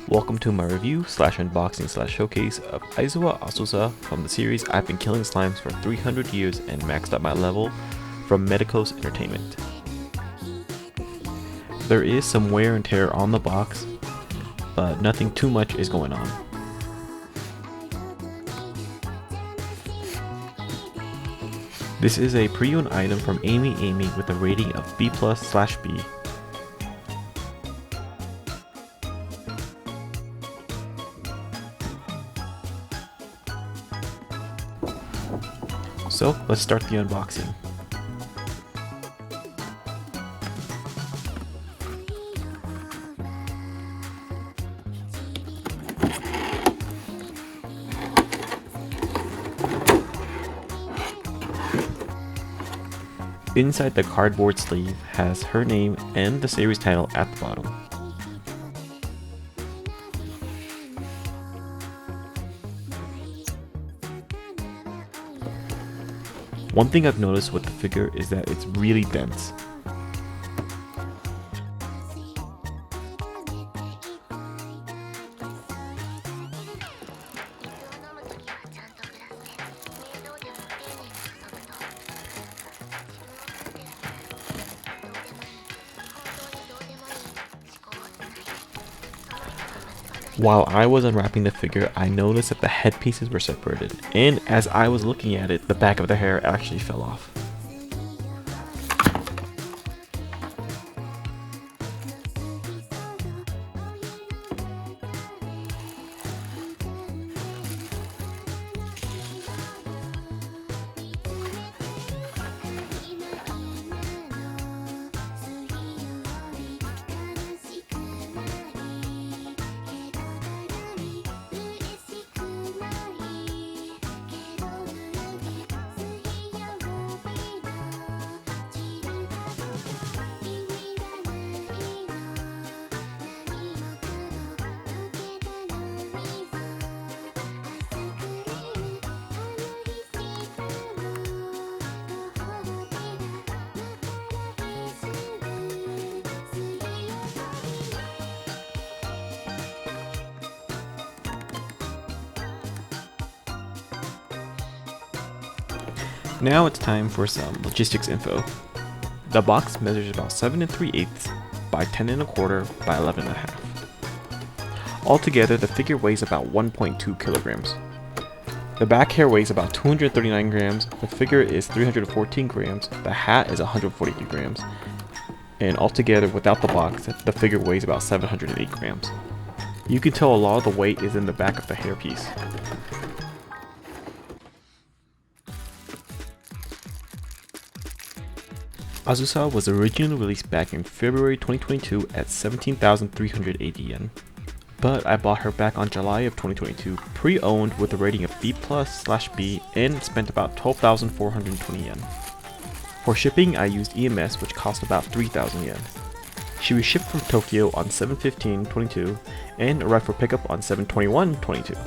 Welcome to my review slash unboxing slash showcase of Aizawa Azusa from the series I've been killing slimes for 300 years and maxed out my level from Medicos Entertainment. There is some wear and tear on the box, but nothing too much is going on. This is a pre-owned item from Amy with a rating of B+/B. So let's start the unboxing. Inside the cardboard sleeve has her name and the series title at the bottom. One thing I've noticed with the figure is that it's really dense. While I was unwrapping the figure, I noticed that the headpieces were separated, and as I was looking at it, the back of the hair actually fell off. Now it's time for some logistics info. The box measures about 7 3/8 by 10 1/4 by 11 1/2. Altogether, the figure weighs about 1.2 kilograms. The back hair weighs about 239 grams, the figure is 314 grams, the hat is 143 grams, and altogether without the box, the figure weighs about 708 grams. You can tell a lot of the weight is in the back of the hairpiece. Azusa was originally released back in February 2022 at 17,380 yen, but I bought her back on July of 2022 pre-owned with a rating of B+/B and spent about 12,420 yen. For shipping, I used EMS, which cost about 3,000 yen. She was shipped from Tokyo on 7/15/22 and arrived for pickup on 7/21/22.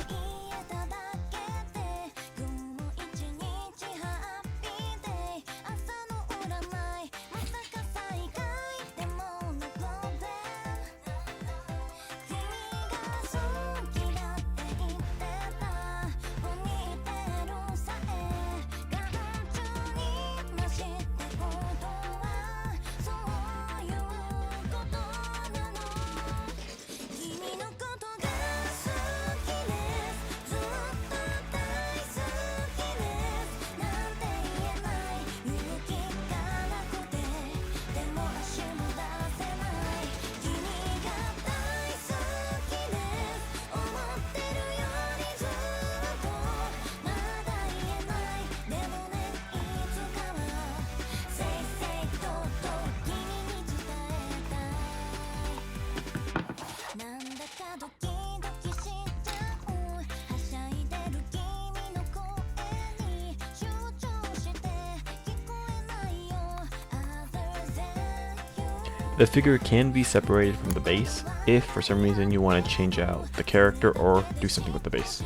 The figure can be separated from the base if for some reason you want to change out the character or do something with the base.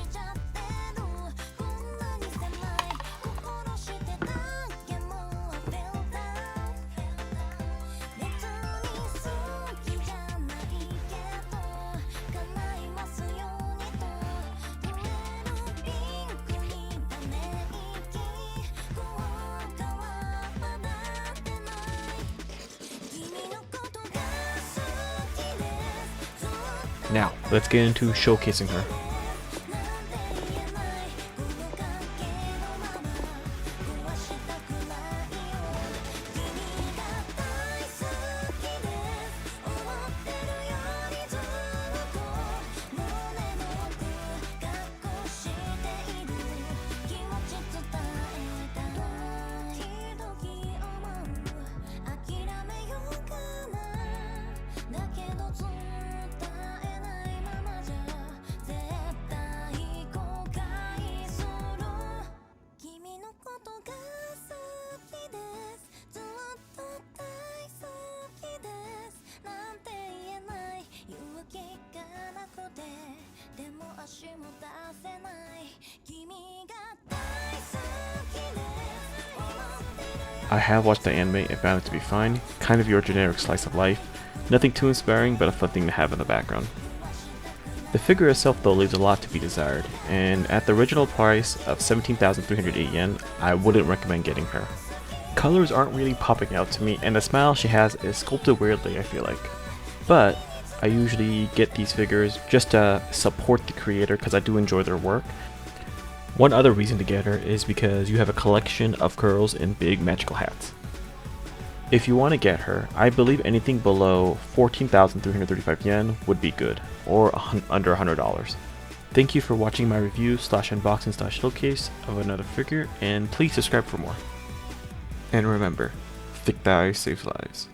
Now, let's get into showcasing her. I have watched the anime and found it to be fine, kind of your generic slice of life, nothing too inspiring but a fun thing to have in the background. The figure itself though leaves a lot to be desired, and at the original price of 17,308 yen, I wouldn't recommend getting her. Colors aren't really popping out to me, and the smile she has is sculpted weirdly, I feel like. But I usually get these figures just to support the creator because I do enjoy their work. One other reason to get her is because you have a collection of girls in big magical hats. If you want to get her, I believe anything below 14,335 yen would be good, or under $100. Thank you for watching my review / unboxing / showcase of another figure, and please subscribe for more. And remember, thick thighs save lives.